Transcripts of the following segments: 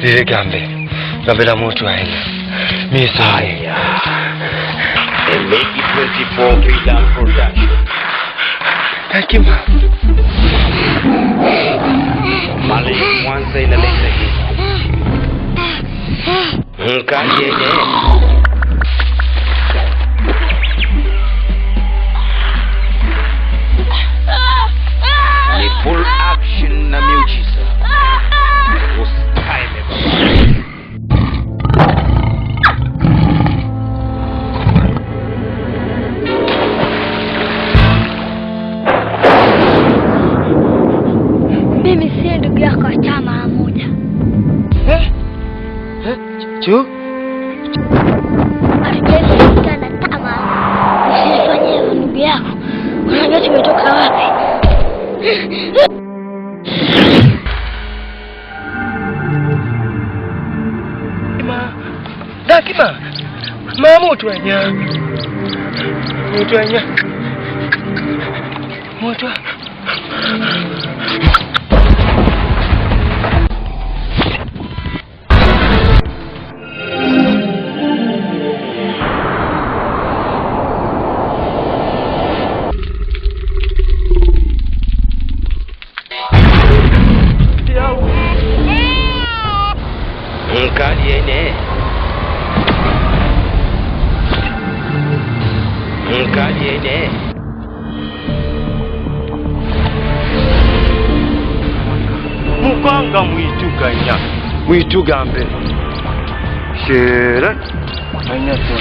Lile gambe la moto aina. Mimi saya. Make 24 Freedom Production. Hakima. Mali kwanza inaleta hii. Mkaje. Ni full action na miujiza. Ustahime baba. Mimi si ndugu yako wa chama moja. Chu? Alijenga na tama. Usifanye hivyo ndugu yako. Unajua tumetoka wapi? Dakima. Moto anya. Moto. Mkaliene. Mukanga mwituganya. Mwitugambe. Shera. Anyato.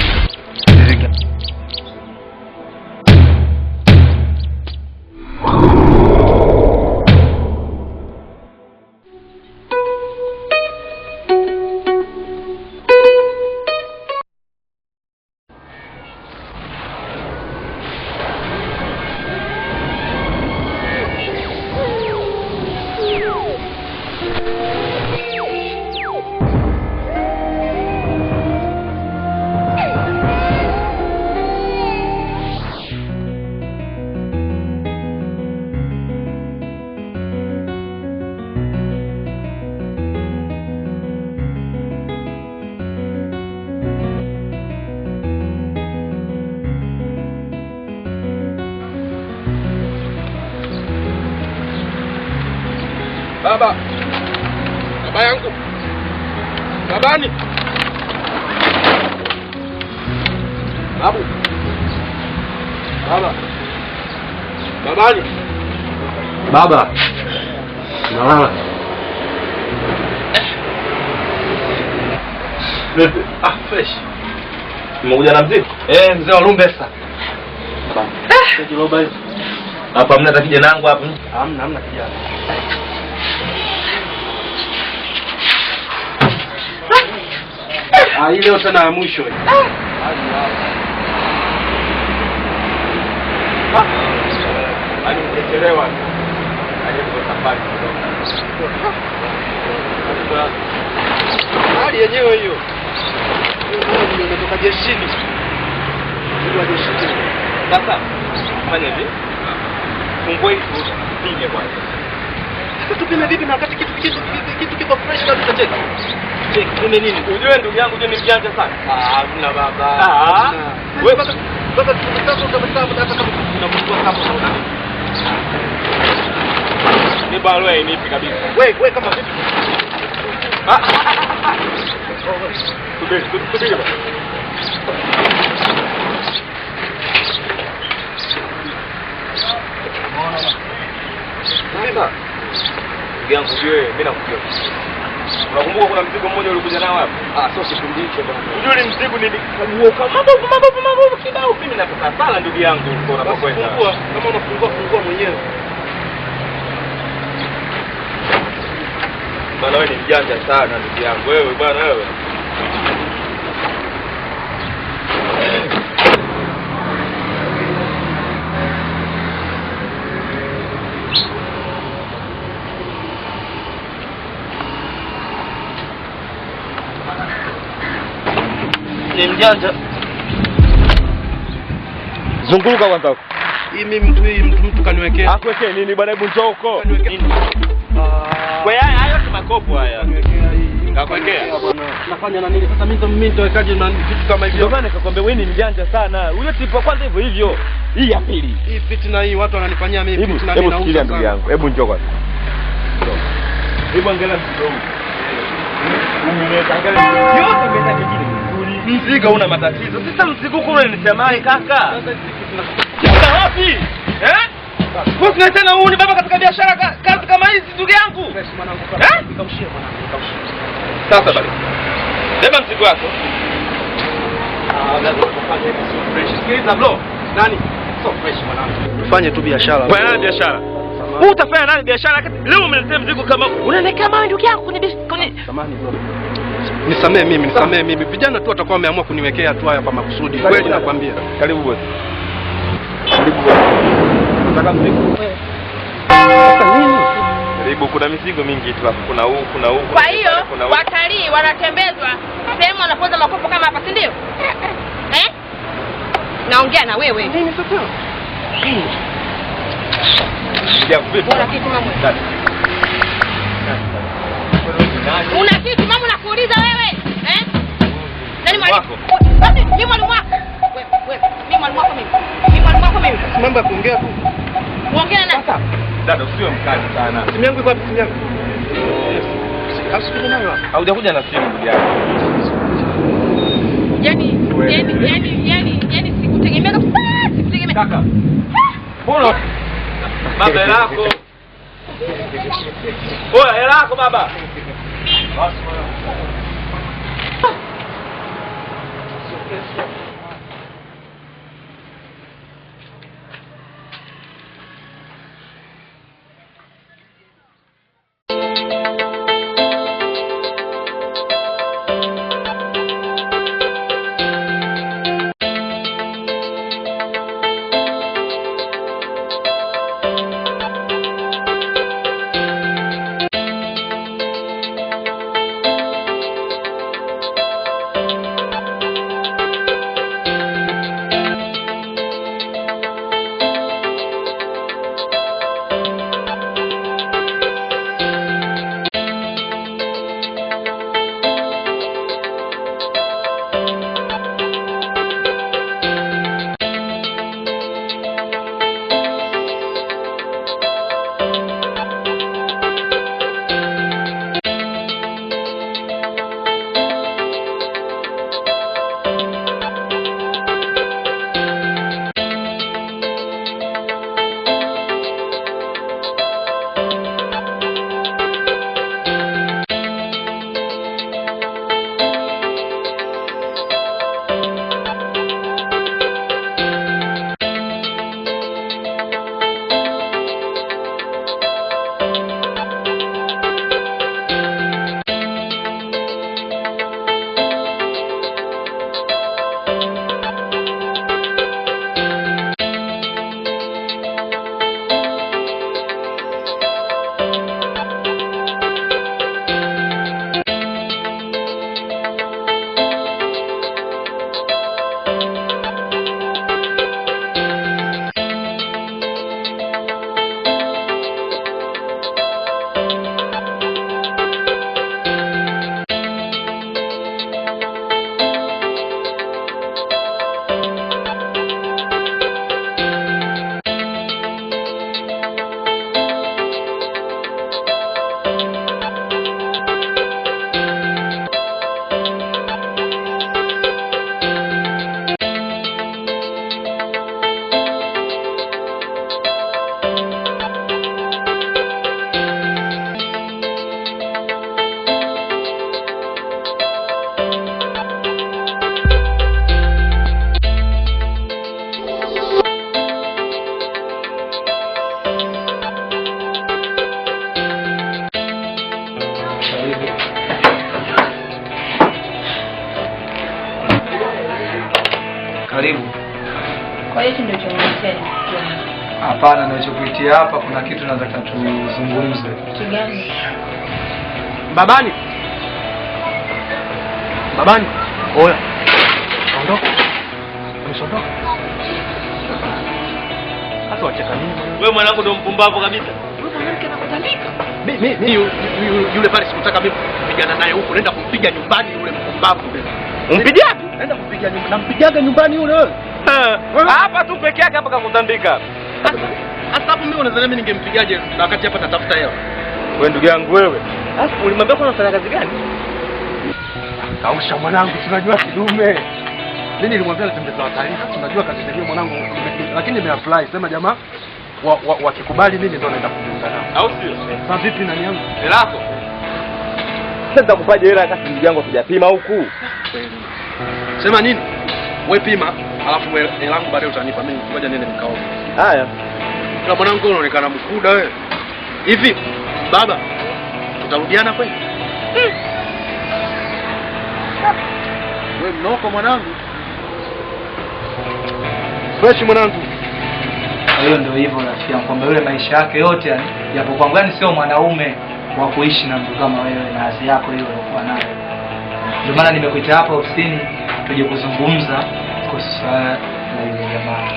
Baba. Baba yangu. Babani. Babu. Baba. Babani. Baba. Mama. Fresh. Mmekuja na mzee? Mzee wa Lumbesa. Kiroba hiyo. Hapa hamna hata kijana wangu hapa. Hamna kijana. Hii leo tena ya mwisho hii. Hadi mkechelewa. Hadi kwa safari kidogo. Hali yenyewe hiyo. Ndio umetoka jeshini. Ndio jeshini. Sasa fanya hivi. Fungua hii tupige kwanza. Sasa tupime vipi na wakati kitu kiko fresh kabisa cheki. Cheki nini nini? Unajua ndugu yangu je ni mjanja sana. Hamna baba. Wewe baba tunataka utabasamu hata kama unafungua hapo unaona. Ni barua inipi kabisa. Wewe kama vipi? Subiri baba. Sasa ndugu yangu wewe mimi nakujua. Unakumbuka kuna mzigo mmoja ulikuja nao hapa? Sio kipindi hicho bwana. Unajua ni mzigo nilikagua kama mambo kibao mimi nataka sana ndugu yangu uko unapokwenda. Kama unafungua mwenyewe. Bwana wewe ni mjanja sana ndugu yangu wewe bwana wewe. Ni mjanja. Zunguka kwanza. Mimi mtu kaniwekea. Akuwekee nini bwana, hebu njoo huko. Kaniwekea nini? Kwa hayo si makopo haya. Kaniwekea hii. kuwekea. Nafanya na nini? Sasa mimi nitawekaje vitu kama hivyo? Ndio maana nikakwambia wewe ni mjanja sana. Huyo tipo kwanza hivyo. Hii ya pili. Hii fitna hii watu wananifanyia mimi fitna mimi nauza. Hebu ndugu yangu. Hebu njoo kwanza. Hebu angalia mzigo. Umeleta angalia. Yote umeleta kingine. Mzigo una matatizo. Sasa mzigo uko unanisemai kaka. Sasa wapi? Wewe tunataka uone baba katika biashara kazi kama hizi ndugu yangu. Nikamshie mwanangu. Sasa bali. Beba mzigo wako. Lazima kufanya hivi sio fresh. Sikiliza bro. Nani? Sio fresh mwanangu. Tufanye tu biashara. Bwana biashara. Wewe utafanya nani biashara? Leo umeniletea mzigo kama unaonekana kama ndugu yako kwenye samani bro. Nisamee mimi. Vijana tu watakuwa wameamua kuniwekea tu haya kwa makusudi. Kweli nakwambia. Karibu bosi. Karibu bosi. Nataka mzigo. Sasa nini? Karibu, kuna mizigo mingi tu hapa. Kuna huu. Kwa hiyo watalii wanatembezwa sehemu wanapoza makopo kama hapa, si ndio? Naongea na wewe. Nini sasa? Una kitu mama? Una kitu mama nakuuliza wewe? Nani mwalimu? Basi mimi mwalimu wako. Wewe, mimi mwalimu wako mimi. Mimi mwalimu wako mimi. Mambo ya kuongea tu. Muongea na nani? Dada usiwe mkali sana. Simu yangu iko wapi simu yangu? Asikuja nayo hapa. Haujakuja na simu ndugu yangu. Yaani sikutegemea kabisa. Sikutegemea. Kaka. Mbona? Baba hela yako. Oya hela yako baba. Basi bwana. Karibu. Kwa hiyo ndio chomesema. Hapana, ninachokuitia hapa kuna kitu nataka tuzungumze. Kitu gani? Babani. Babani. Oya. Ondoka. Umesondoka. Hata wacheka nini? Wewe mwanangu ndio mpumbavu kabisa. Wewe mwanamke anakutandika. Mimi yule pale sikutaka mimi kupigana naye huko, nenda kumpiga nyumbani yule mpumbavu yule. Umpigia wapi? Naenda kumpiga nyumbani. Nampigaga nyumbani yule wewe. Hapa tu peke yake hapa kakutandika. Hata hapo mimi unadhani mimi ningempigaje na wakati hapa natafuta hela? Wewe ndugu yangu wewe. Alafu ulimwambia kwa unafanya kazi gani? Kausha mwanangu, tunajua kidume. Mimi nilimwambia nitembeza taarifa, tunajua kazi yenyewe mwanangu, lakini nimeapply sema jamaa wakikubali mimi ndo naenda kujiunga nao. Au sio? Sasa vipi nani yangu? Hela yako. Sasa kupaje hela kati ndugu yangu tujapima huku? Sema nini? Wewe pima, alafu hela yangu baadaye utanipa mimi. Ngoja nende nikaombe. Haya. Kwa mwanangu unaonekana mkuda wewe. Hivi baba tutarudiana kweli? Wewe mnoko mwanangu. Fresh mwanangu. Hiyo ndio hivyo rafiki yangu, kwamba yule maisha yake yote yani yapo kwangu, yani sio mwanaume wa kuishi na mtu kama wewe na hali yako hiyo uliokuwa nayo. Ndio maana nimekuita hapa ofisini tuje kuzungumza kuhusu swala la yule jamaa.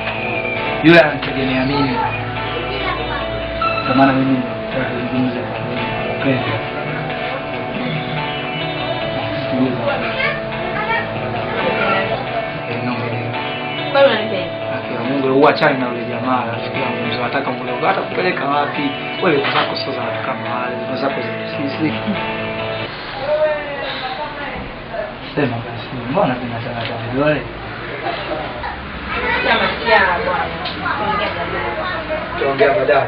Yule ananitegemea mimi. Ndio maana mimi nataka kuzungumza kwa wewe. Bado unanipenda? Mungu uachane na yule jamaa rafiki yangu, mzee anataka mloga hata kupeleka wapi? Wewe zako sio za kama wale, zako sisi. Sema basi, mbona tunataka vidole? Kama ya bwana. Tuongea baadaye.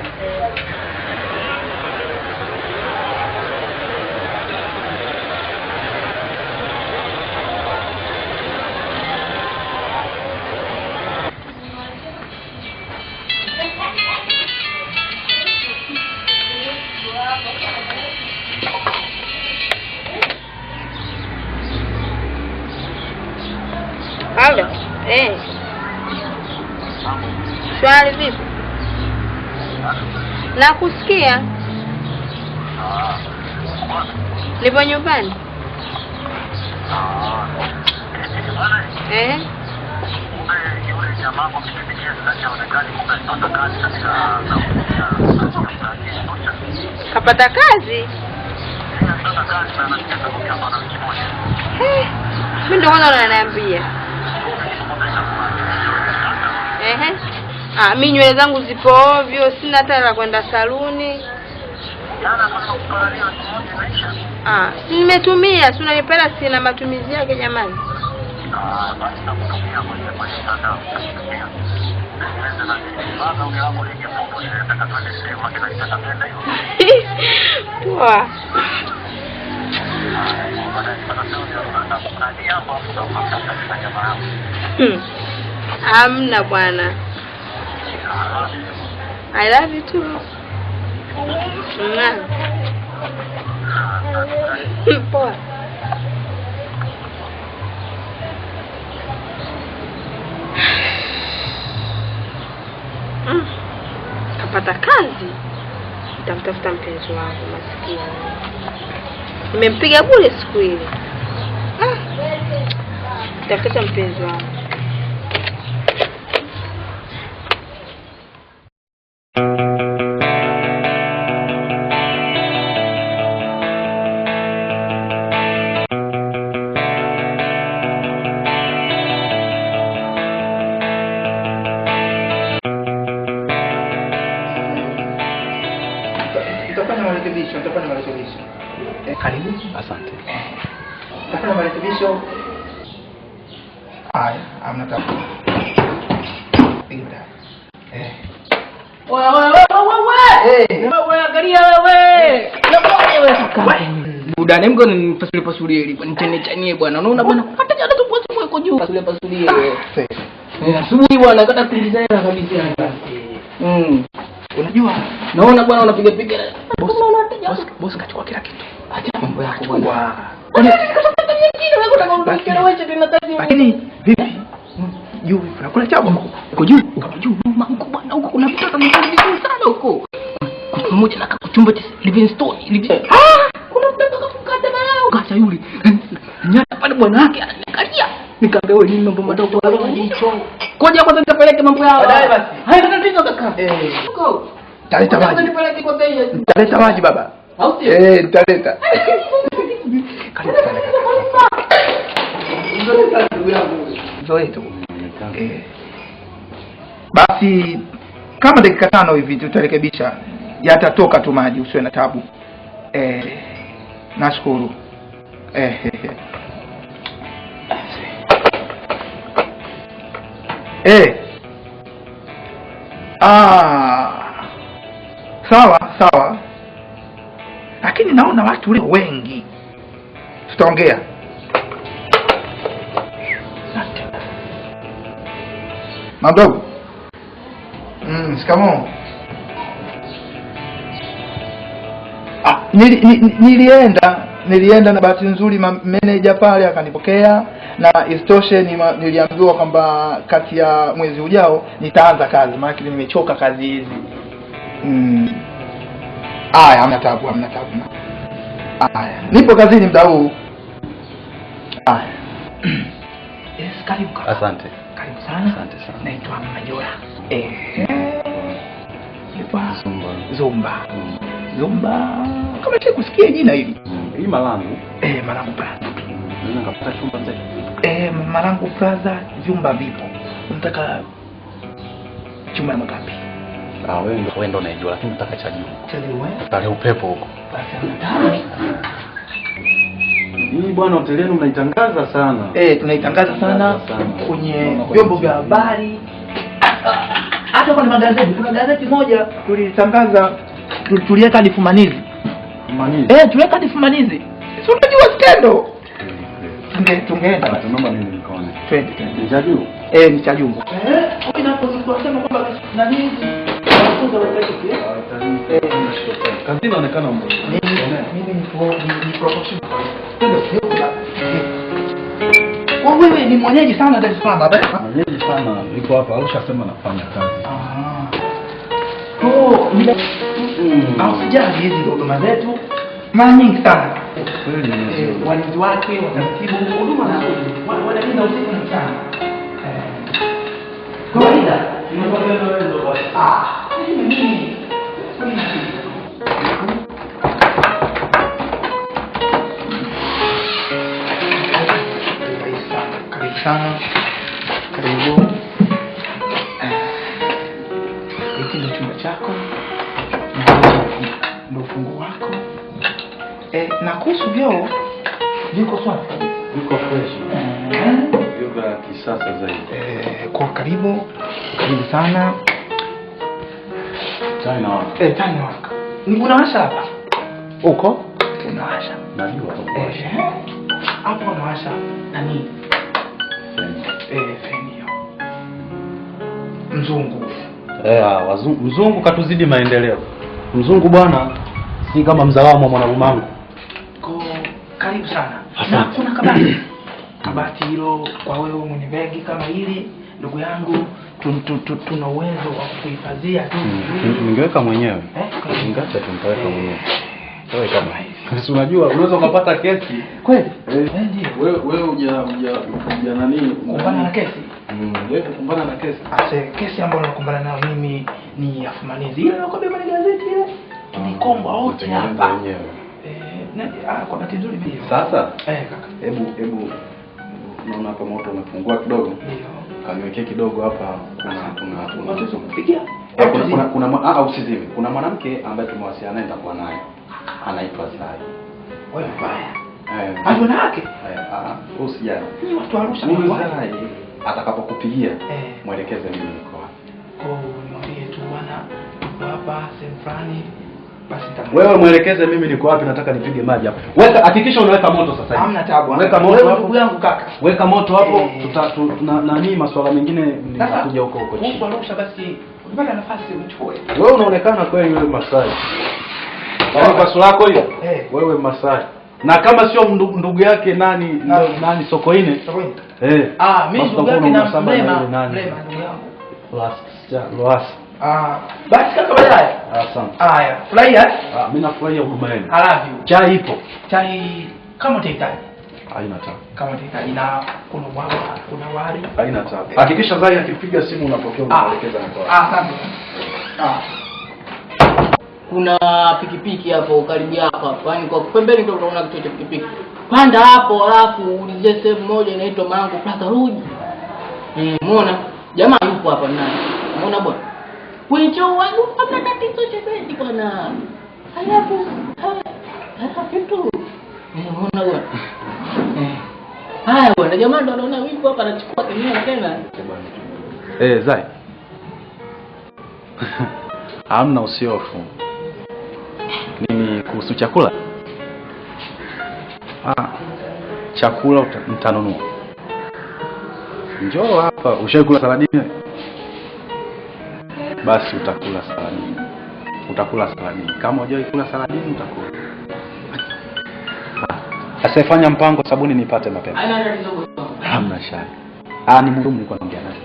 Halo. Swali vipi? Nakusikia. Nipo nyumbani. Kapata kazi? Mimi ndo kwanza unaniambia. Mimi nywele zangu zipo ovyo, sina hata la kwenda saluni. Si nimetumia, si unanipenda, sina matumizi yake jamani. Poa. Amna bwana. I love you too. Poa. Kapata kazi. Nitamtafuta mpenzi wangu maskini. Nimempiga bure siku ile. Nitafuta mpenzi wangu. Nitafanya marekebisho. Karibu. Asante. Nitafanya marekebisho. Haya, amna tatizo. Piga. Wewe angalia wewe. Unapoje wewe kaka? Udane mgo ni pasulie ili nitene bwana. Unaona bwana? Hata jana tu uko juu pasulie wewe. Asubuhi bwana kata kuingiza hela kabisa. Unajua? Naona bwana unapiga piga. Boss kachukua kila kitu. Acha mambo yako bwana. Lakini vipi? Juu unakula chabo uko juu huko bwana, huko kuna mtoto mzuri sana huko. Mmoja na kuchumba Livingstone. Kuna mtoto kakukata malao. Kacha yule. Nyata pale bwana yake ananikalia. Nikaambia wewe nini mambo madogo hayo hicho. Koja kwanza nitapeleke mambo yao. Baadaye basi. Haya tatizo kaka. Huko. Taleta maji. Nipeleke kwa bei. Taleta maji baba. Au sio? Taleta. Karibu sana kaka. Zoe ndugu yangu. Zoe tu. Basi kama dakika 5 hivi tutarekebisha. Yatatoka tu maji, usiwe na tabu. Nashukuru. Sawa. Lakini naona watu leo wengi. Tutaongea. Madogo. Shikamoo. Nilienda na bahati nzuri manager pale akanipokea, na istoshe niliambiwa kwamba kati ya mwezi ujao nitaanza kazi, maana nimechoka kazi hizi. Hamna tabu. Nipo kazini muda huu. Karibu. Asante. Karibu sana. Asante sana. Naitwa Majora. Zumba. Kama cha kusikia jina hili. Hii Malangu. Malangu Plaza. Nina kapata chumba zetu. Malangu Plaza vyumba vipo. Unataka chumba na ngapi? Wewe ndo unajua, lakini nataka cha juu. Cha juu wewe? Pale upepo huko. Basi nataka. Hii bwana hoteli yenu mnaitangaza sana. Tunaitangaza sana kwenye vyombo vya habari. Hata kwa magazeti, kuna gazeti moja tulitangaza, tuliweka hadi fumanizi. Tuliweka hadi fumanizi. Si unajua skendo. Tungeenda. Tunaomba mimi nikaone. Twende. Ni cha juu? Ni cha juu. Inaposema kwamba nani hizi? Kazi inaonekana mzuri. Mimi ni professional. Wewe ni mwenyeji sana Dar es Salaam baba. Mwenyeji sana. Niko hapa, ushasema nafanya kazi. Usijali hizi huduma zetu mara nyingi sana. Kweli ni walinzi wake wataratibu huduma na wanalinda usiku na mchana. Kawaida. Nimepokea wewe ndo basi. Mimi. Karibu. Hiki ndio chumba chako. Ndio funguo wako. Na kuhusu vyoo viko safi. Viko fresh. Vyoo vya kisasa zaidi. Kwa karibu sana. Tani waka. Ni unawasha hapa. Uko? Unawasha. Najua unawasha. Hapo unawasha nani? Feni. Mzungu. Mzungu katuzidi maendeleo. Mzungu bwana si kama mzalamu wa mwanabumangu. Karibu sana. Na kuna kabati. Kabati hilo kwa wewe mwenye begi kama hili, ndugu yangu, tuna uwezo wa kuhifadhia tu. Ningeweka mwenyewe. Ningacha tumpeleka mwenyewe. Wewe kama hivi. Sisi unajua unaweza kupata kesi. Kweli? Ndio. Wewe uja nani? Kumbana na kesi? Wewe kumbana na kesi. Kesi ambayo nakumbana nayo mimi ni ya fumanizi. Ile nakwambia kwenye gazeti ile. Tumekombwa wote hapa. Kwa bahati nzuri mimi. Sasa? Kaka. Hebu naona kama moto umepungua kidogo. Ndio. Kaniwekee kidogo hapa kuna watu kupigia. Kuna usizime. Kuna mwanamke ambaye tumewasiliana naye nitakuwa naye. Anaitwa Zai. Wewe mbaya. Hapo na yake? Usijali. Ni watu Arusha ni Zai. Atakapokupigia mwelekeze mimi niko hapa. Mwambie tu bwana tuko hapa sehemu fulani. Basi wewe mwelekeze mimi niko wapi, nataka nipige maji hapo. Weka, hakikisha unaweka moto sasa hivi. Hamna tabu. Weka moto hapo. Ndugu yangu kaka. Weka moto hapo, nani masuala mengine nitakuja huko chini. Mungu Arusha basi ukipata nafasi uchukue. Wewe unaonekana kweli yule Masai. Yaani kwa sura yako hiyo? Wewe Masai. Na kama sio ndugu yake nani Sokoine? Sokoine. Mimi ndugu yake na Mlema ndugu yangu. Loas. Basi kaka baadaye. Asante. Haya, furahia. Mimi nafurahia huduma yenu. I love you. Chai ipo. Chai kama utahitaji. Haina tabu. Kama utahitaji na kuna bwawa, kuna wali. Haina tabu. Hakikisha Zai akipiga simu unapokea unaelekeza kwa. Asante. Kuna pikipiki hapo karibu yako hapo. Yaani kwa pembeni ndio unaona kitu cha pikipiki. Panda hapo alafu ulize sehemu moja inaitwa Mango Plaza Lodge. Umeona? Jamaa yupo hapa ndani. Umeona bwana? Wenjo wangu hamna tatizo chebeni bwana. Alafu kitu. Umeona bwana? Haya bwana, jamaa ndo anaona wipo hapa anachukua kenyewe tena. Zai. Hamna usiofu. Nini kuhusu chakula? Chakula mtanunua. Njoo hapa, ushakula saladini? Basi utakula saladini. Utakula saladini. Kama hujawahi kula saladini utakula. Asifanya mpango sabuni nipate mapema. Hamna shaka. Ni mhudumu nilikuwa naongea naye.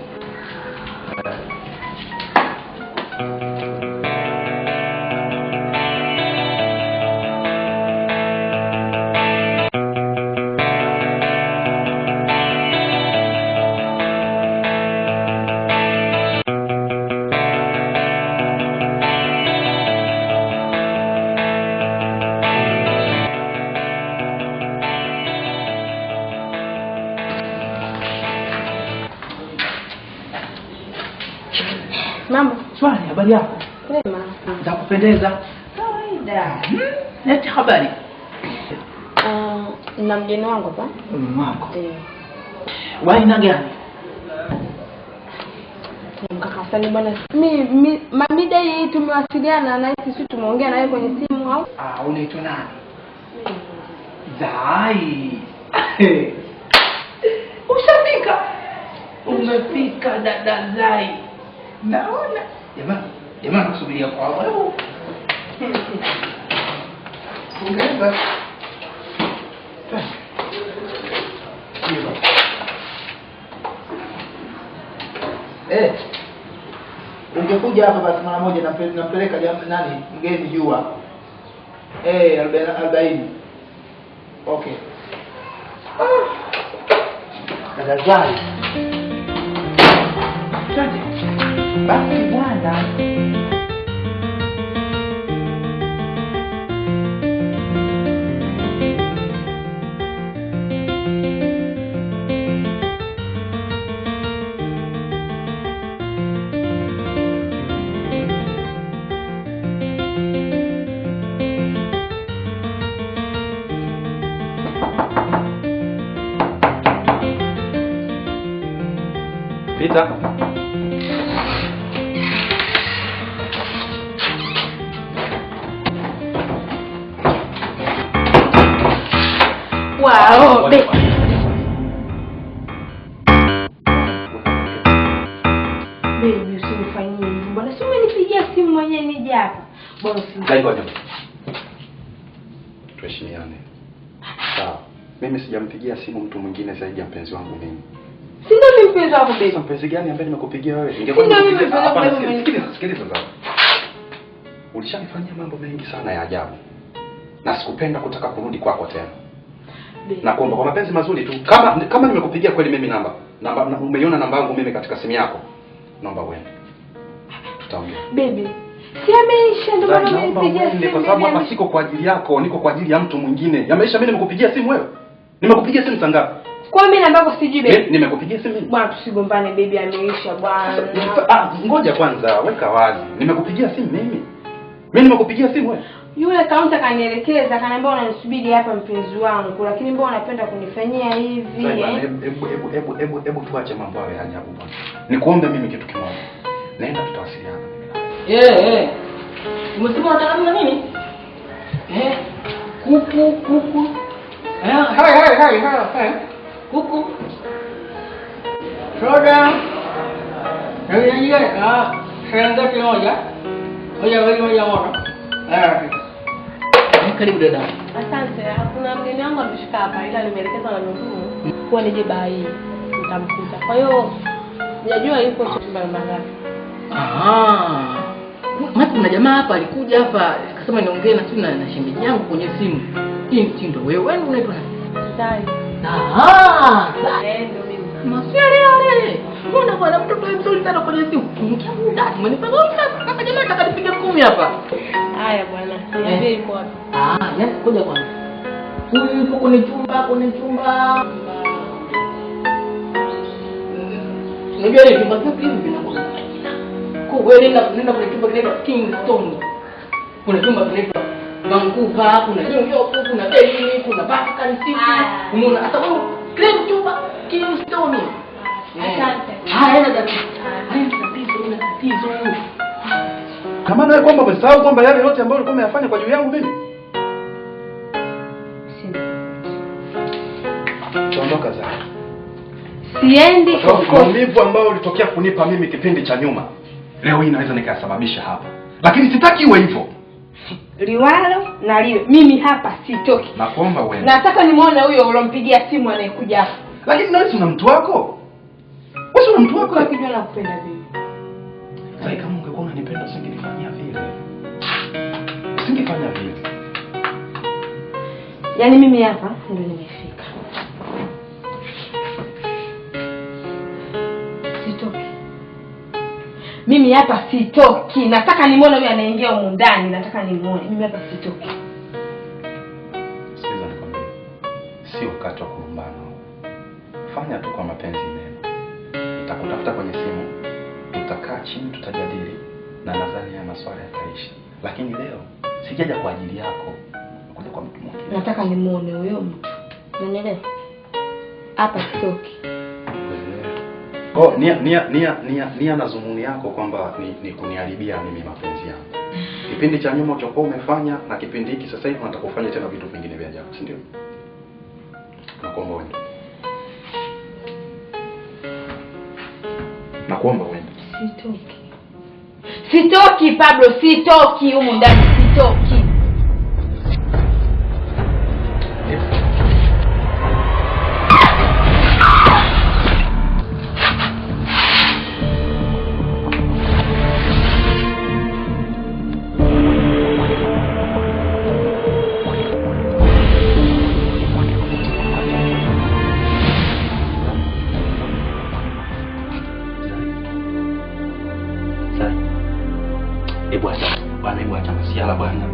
Mambo. Swali, habari yako? Sema. Za kupendeza. Kawaida. Leti habari. Na mgeni wangu hapa. Wako. Waina gani? Mkaka Sani bwana. Mamida hii tumewasiliana na sisi tumeongea naye kwenye simu au? Unaitwa nani? Zai. Ushafika. Umefika dada Zai. Naona. Jamaa nakusubiria kwa wewe. Ungeza. Ungekuja hapa basi mara moja nampeleka nani mgeni jua. 40. Okay. Dada Zai. Basi bwana. Pita. Wow, baby usinifanyie hivi. Bwana si umenipigia simu mwenyewe nije hapa. Bwana Ngoja. Tuheshimiane. Sawa. Mimi sijampigia simu mtu mwingine zaidi ya mpenzi wangu mimi. Si ndio mimi mpenzi wako baby? Mpenzi gani ambaye nimekupigia wewe? Sikiliza sasa. Ulishanifanyia mambo mengi sana ya ajabu. Na sikupenda kutaka kurudi kwako tena. Na kuomba kwa mapenzi mazuri tu. Kama nimekupigia kweli mimi namba umeiona namba yangu mimi katika simu yako. Naomba uende. Tutaongea. Baby. Si ameisha ndio maana nimekupigia simu. Kwa sababu hapa siko kwa ajili yako, niko kwa ajili ya mtu mwingine. Yameisha mimi nimekupigia simu wewe. Nimekupigia simu sangapi? Kwa mimi namba yako sijui baby. Nimekupigia simu mimi. Bwana tusigombane baby ameisha bwana. Ngoja kwanza weka wazi. Nimekupigia simu mimi. Mimi nimekupigia simu wewe. Yule kaunta kanielekeza akaniambia unanisubiri hapa mpenzi wangu lakini mbona unapenda kunifanyia hivi Hebu tuache mambo hayo ya ajabu bwana. Nikuombe mimi kitu kimoja. Naenda tutawasiliana. Umesema unataka nini? Kuku. Hai. Kuku. Soda. Serengeti moja. Moja moto. Karibu dada. Asante. Kuna mgeni wangu ameshika hapa ila nimeelekezwa na mhudumu kuwa nije baa hii nitamkuta. Kwa hiyo sijajua yuko chumba namba ngapi. Mati kuna jamaa hapa alikuja hapa akasema niongee na sisi na shemeji yangu kwenye simu. Hii mtindo wewe unaitwa nani? Sai. Ndio mimi. Masiale. Mbona bwana mtoto mzuri sana kwenye simu? Kingia muda. Umenipanga kama jamaa atakanipiga 10 hapa. Haya bwana. Niambie yuko wapi? Ngoja kwanza. Huyu yuko kwenye chumba. Unajua ile chumba kipi vinakuwa. Wewe nenda kwenye chumba kinaitwa Kingston. Kuna chumba kinaitwa Vancouver, kuna New York, kuna Berlin, kuna Vatican City. Unaona hata wewe kile chumba Kingston. Asante. Haya tatizo. Kama nawe kwamba umesahau kwamba yale yote ambayo ulikuwa umeyafanya kwa juu yangu mimi. Tuondoka sasa. Siendi kwa maumivu ambayo ulitokea kunipa mimi kipindi cha nyuma. Leo hii naweza nikasababisha hapa. Lakini sitaki iwe hivyo. Liwalo na liwe. Mimi hapa sitoki. Nakuomba wewe. Nataka nimuone huyo ulompigia simu anayekuja hapa. Lakini nani una mtu wako? Wewe una mtu wako lakini nakupenda vipi? Sasa kama ungekuwa unanipenda usingenifanyia vile. Usingefanya vile. Yaani mimi hapa ndio nimefika. Sitoki. Mimi hapa sitoki. Nataka nimuone huyu anaingia huko ndani, nataka nimuone. Mimi hapa sitoki. Sikiza nikwambie. Si wakati wa kulumbana. Fanya tu kwa mapenzi mema. Nitakutafuta kwenye simu. Tutakaa chini tutajadili na nadhani ya maswala yataisha. Lakini leo sijaja kwa ajili yako. Nakuja kwa mtu mwingine. Nataka nimuone huyo mtu. Unanielewa? Hapa sitoki. Kwa nia na zumuni yako kwamba ni kuniharibia mimi mapenzi yangu. Kipindi cha nyuma ulichokuwa umefanya na kipindi hiki sasa hivi unataka kufanya tena vitu vingine vya ajabu, si ndio? Nakuomba uende. Nakuomba uende. Sitoki. Sitoki Pablo, sitoki huko ndani, sitoki. Bwana, hebu acha masiala bwana.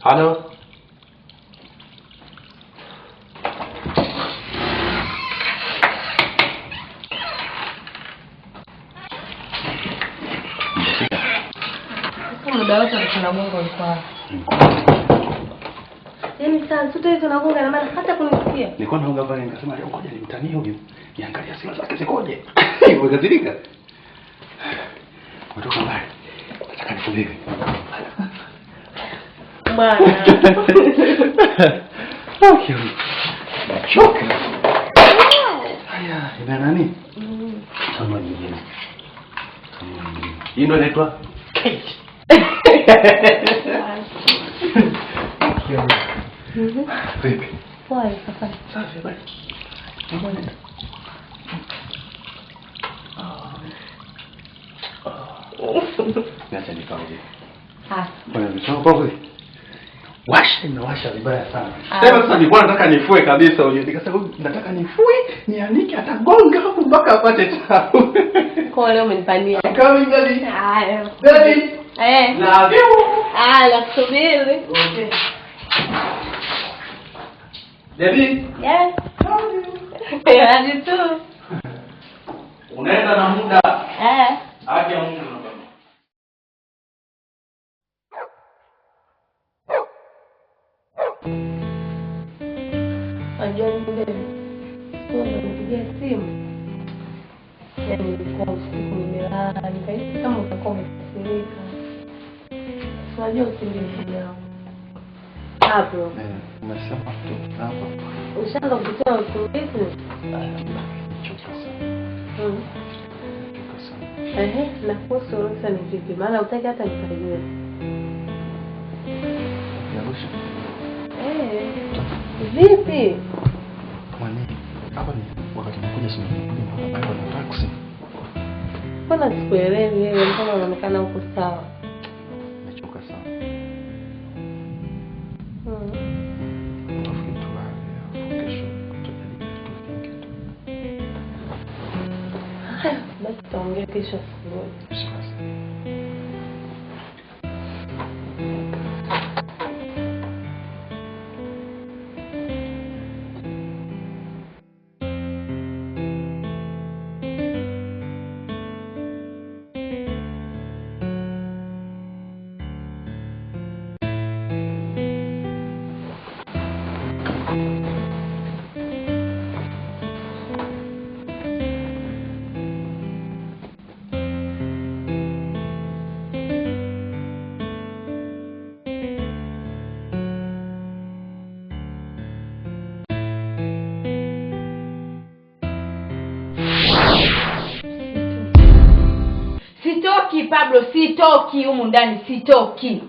Halo. Muda wote tunagonga ulikuwa. Yaani saa zote tunagonga na maana hata kunisikia. Nilikuwa naonga pale nikasema leo ngoja nimtanie huyu. Niangalia simu zake zikoje. Umekadhirika? Kutoka mbali. Nataka nifunike. Bwana. Okay. Choka. Haya, ina nani? Kama nyingine. Hii ndio inaitwa cage. Vipi? Poa sasa. Safi basi. Niacha nikaoge. Bwana nisema poa. Washa vibaya sana. Sasa nilikuwa nataka nifue kabisa huyo. Nikasema nataka nifue, nianike atagonga hapo mpaka apate tabu. Kwa leo umenipania. Kama ingali. Haya. Baby. Love you. Nakusubiri. Okay. Baby. Yes. Love you too. Unaenda na muda. Aje Mungu nakwambia. Unajua nini? Sikuwa nimepigia simu. Yaani nilikuwa usiku nimelala, nikahisi kama utakuwa umekasirika. Unajua usingizi leo. Hapo. Umesema tu hapo. Ushaanza kutoa usingizi? Choka sana. Na kuhusu ruhusa ni vipi? Maana hutaki hata nikajue. Yarusha. Vipi? Mwani, hapa ni wakati nakuja simu na taxi. Mbona sikuelewi wewe? Mbona unaonekana uko sawa? Nimechoka sana. Basi tutaongea kesho asubuhi. Sitoki Pablo, sitoki humu ndani, sitoki.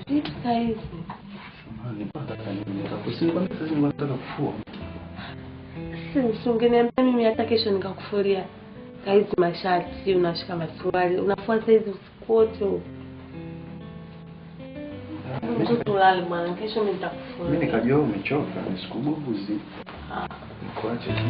Vipi saizi? Sisi ungeniambia mimi hata kesho nikakufulia. Saizi mashati, unashika masuali, unafua saizi usiku wote. Tulale bwana, kesho mimi nitakufuata. Mimi nikajua umechoka, nisikububuzi. Nikuache tu.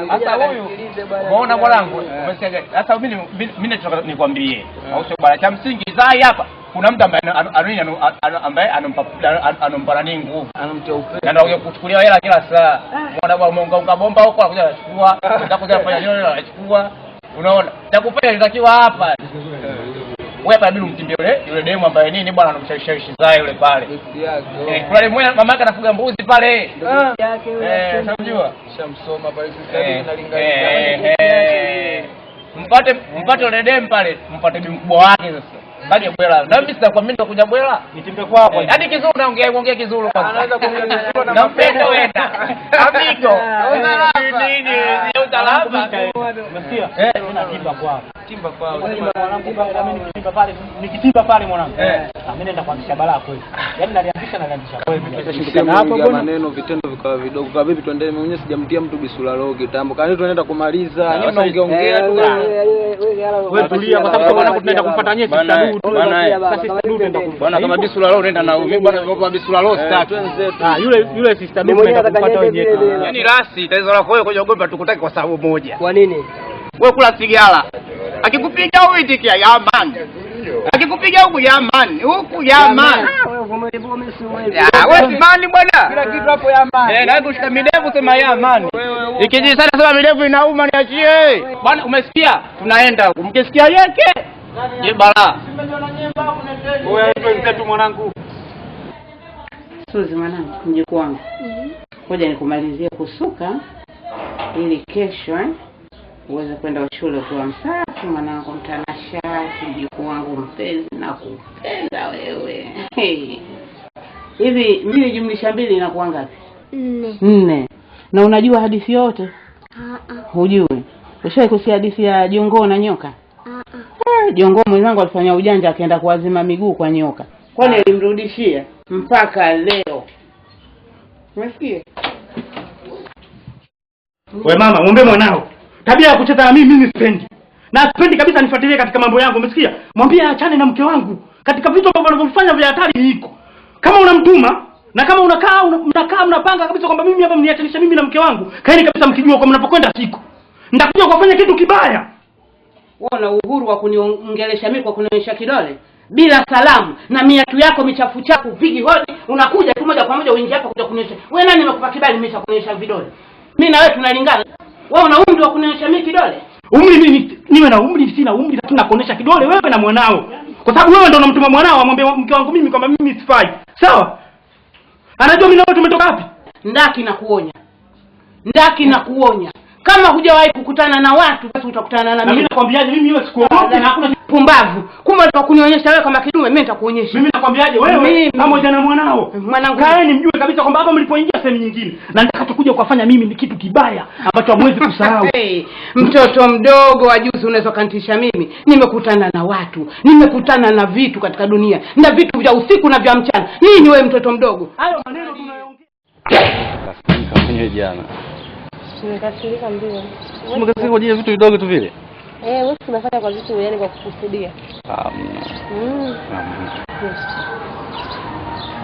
Sasa huyu umeona mwanangu, umesikia? Sasa mimi nataka nikwambie, au sio bwana? Cha msingi zai hapa kuna mtu ambaye anampa nini nguvu, anamtia upendo, anakuja kuchukulia hela kila saa. Mwana bwana unga bomba huko anakuja anachukua, anakuja kufanya nini anachukua. Unaona? Cha kufanya inatakiwa hapa. Wewe hapa bila mtimbie yule demu ambaye nini bwana anamshawishi zai yule pale. Kule mama yake anafuga mbuzi pale. Unamjua? Shamsoma pale sisi tunalingana. Mpate yule demu pale, mpate bibi mkubwa wake sasa. Kaje bwela. Na mimi sitakwambia nitakuja bwela. Nitimbe kwako. Hadi Kizulu naongea Kizulu kwanza. Anaweza kuongea Kizulu na mpenda wenda. Amigo. Nini? Sio utalaba. Umesikia? Mimi natimba kwako. Timba kwao. Nikitimba pale mwanangu. Mimi naenda kuanzisha balaa kweli. Yaani nalianzisha kweli. Tutashindikana hapo bwana. Maneno vitendo vikawa vidogo. Kwa vipi tuendelee? Mimi mwenyewe sijamtia mtu bisula roho tambo. Kani tunaenda kumaliza. Nyinyi mnaongea tu. Wewe tulia kwa sababu mwanangu tunaenda kumpata nyesi tutadu. Bwana kama bisula roho nenda na mimi bwana kwa bisula roho sitaki. Yule sister mimi tunaenda kumpata wenyewe. Yaani rasi tatizo lako wewe kuja ugomba tukutaki kwa sababu moja. Kwa nini? Wewe kula sigara. Akikupiga uitikia ya man. Akikupiga huku ya man, huku ya man. Wewe uvumilivu umesiwezi. Wewe simani bwana. Kila kitu hapo ya man. Na kushika midevu sema ya man. Ikiji sana sema midevu inauma niachie. Bwana umesikia? Tunaenda. Mkisikia yeke? Je bala. Wewe ndio mtu mwanangu. Suzi mwanangu, mjukuu wangu. Ngoja nikumalizie kusuka ili kesho uweze kwenda shule kwa msafi mwanangu mtanashati, mjukuu wangu mpenzi na kupenda wewe. Hivi mbili jumlisha mbili inakuwa ngapi? 4. Na unajua hadithi yote? Hujui. Ushawahi kusikia hadithi ya Jongoo na nyoka? Jongoo mwenzangu alifanya ujanja akaenda kuazima miguu kwa nyoka. Kwani alimrudishia mpaka leo. Umesikia? Wewe mama, muombe mwanao. Tabia ya kucheza na mimi sipendi. Na sipendi kabisa nifuatilie katika mambo yangu, umesikia? Mwambie aachane na mke wangu. Katika vitu ambavyo anavyofanya vya hatari niko. Kama unamtuma na kama mnapanga kabisa kwamba mimi hapa mniachanisha mimi na mke wangu, kaeni kabisa mkijua kwa mnapokwenda siku. Nitakuja kufanya kitu kibaya. Wewe una uhuru wa kuniongelesha mimi kwa kunionyesha kidole bila salamu na miatu yako michafu chafu pigi hodi unakuja tu moja kwa moja uingie hapa kuja kunionyesha. Wewe nani nimekupa kibali mimi cha kunionyesha vidole? Mimi na wewe tunalingana. Wewe una umri wa kunionyesha mimi kidole? Umri mimi niwe na umri sina umri, lakini nakuonyesha kidole wewe na mwanao. Kwa sababu wewe ndio unamtuma mwanao amwambie mke wangu mimi kwamba mimi sifai. Sawa? Anajua mimi na wewe tumetoka wapi? Ndaki na kuonya. Kama hujawahi kukutana na watu basi utakutana na mimi. Mimi nakwambiaje mimi wewe sikuogopi na hakuna pumbavu. Kumbe ndio kunionyesha wewe kama kidume mimi nitakuonyesha. Mimi nakwambiaje wewe pamoja na mwanao. Mwanangu kaeni mjue kabisa kwamba hapa mlipoingia sehemu nyingine na nitakachokuja kufanya mimi ni kitu kibaya ambacho hamwezi kusahau. Mtoto mdogo wa juzi unaweza kantisha mimi. Nimekutana na watu, nimekutana na vitu katika dunia, na vitu vya usiku na vya mchana. Nini wewe mtoto mdogo? Hayo maneno tunayoongea. Kafanya jana. Nimekasirika mbio. Umekasirika kwa ajili ya vitu vidogo tu vile? Wewe unafanya kwa vitu yani kwa kukusudia.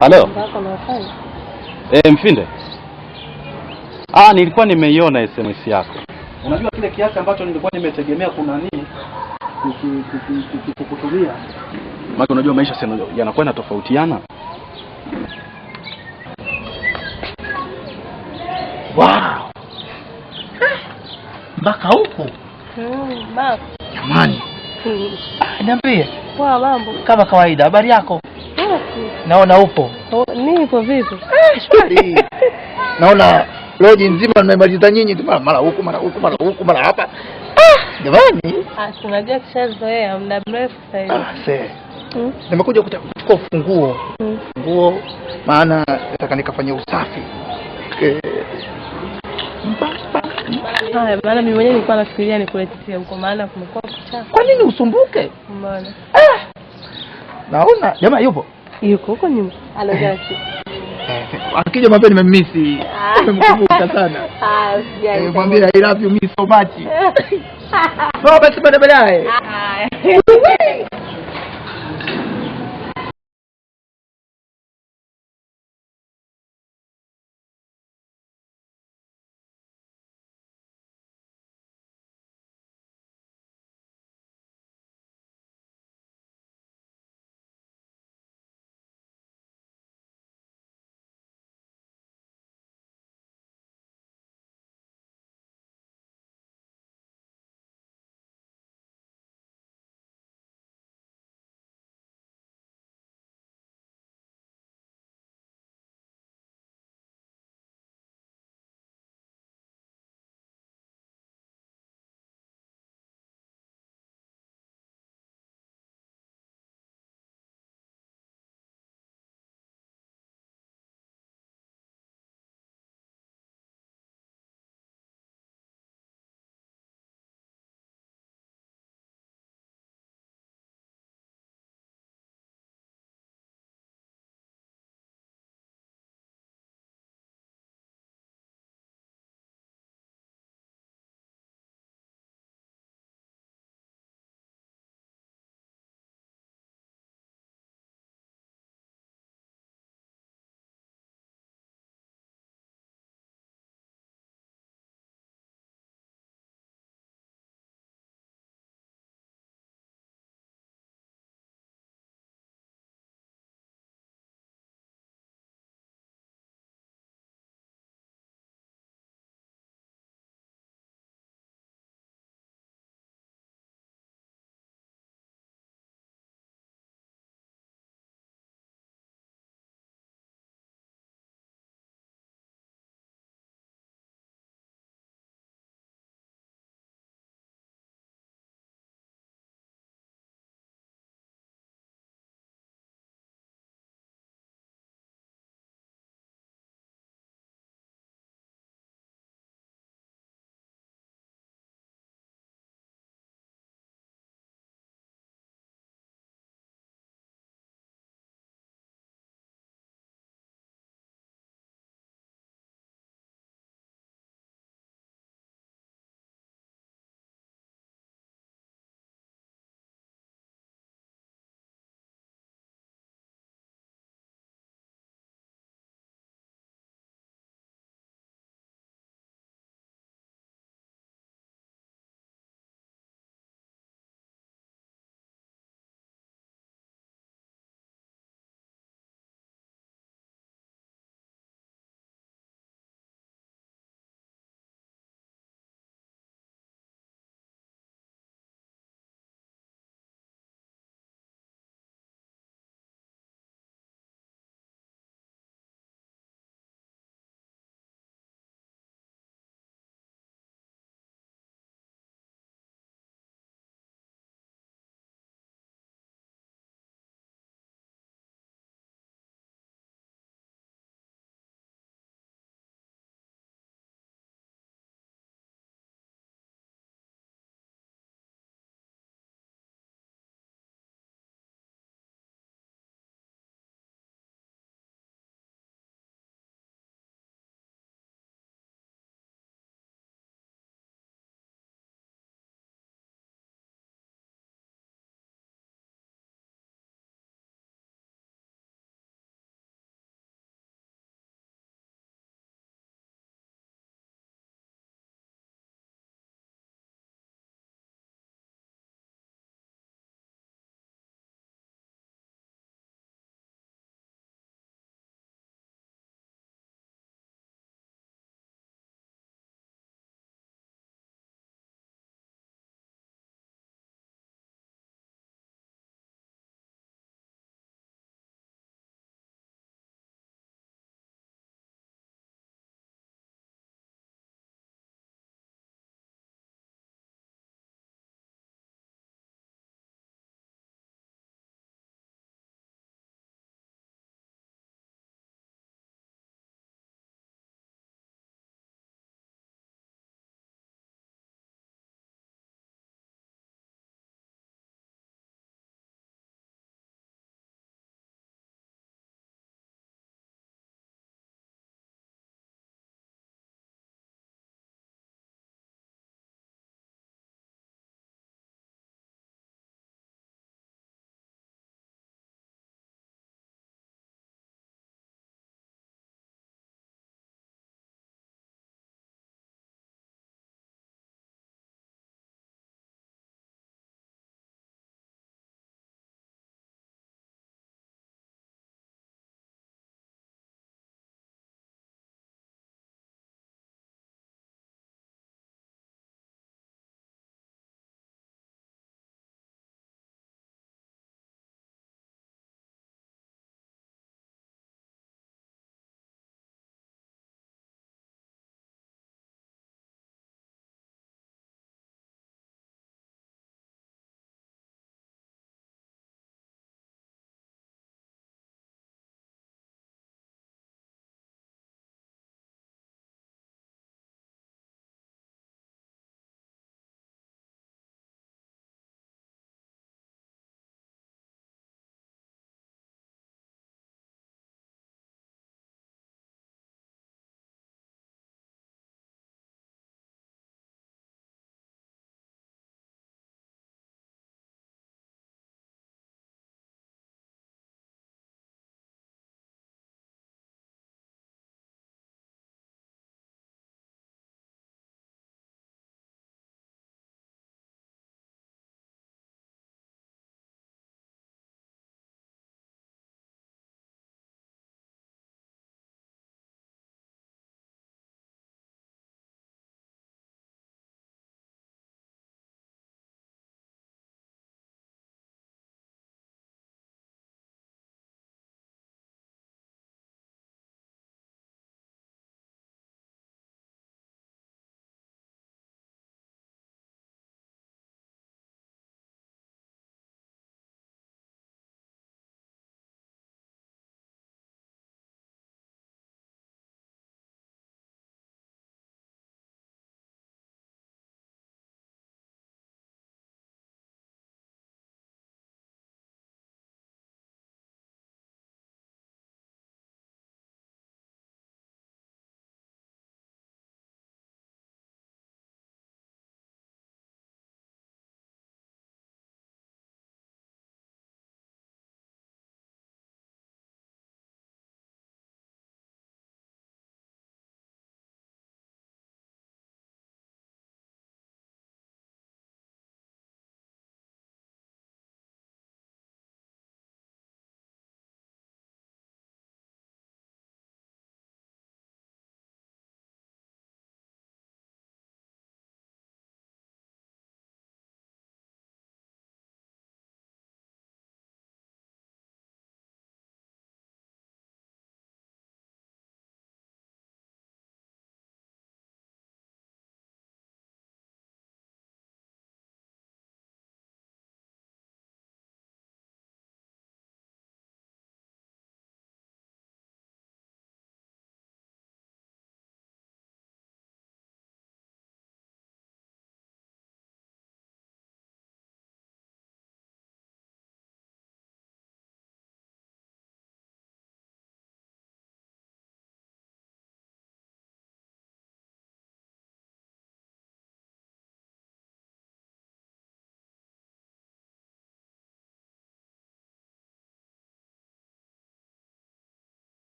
Halo. Mbona unafanya? Mfinde. Nilikuwa nimeiona SMS yako. Unajua kile kiasi ambacho nilikuwa nimetegemea kuna nini? Kukutumia. Maana unajua maisha sasa yanakuwa yanatofautiana. Wow. Mpaka huko. Baba. Jamani. Niambie. Poa mambo. Kama kawaida, habari yako? Naona upo. Nipo vipi? Swali. Naona loji nzima mmemaliza nyinyi tu mara huku mara hapa. Jamani. Unajua kishazoea muda mrefu sasa. Nimekuja kuchukua funguo. Funguo maana nataka nikafanye usafi. Haya, maana mimi mwenyewe nilikuwa nafikiria nikuletea huko, maana kumekuwa kuchafu. Kwa nini usumbuke? Mbona? Naona jamaa yupo. Yuko huko nyuma. Alogasi. Akija mwambie nimemisi. Nimemkumbuka sana. Usijali. Mwambie I love you me so much. Basi baadaye.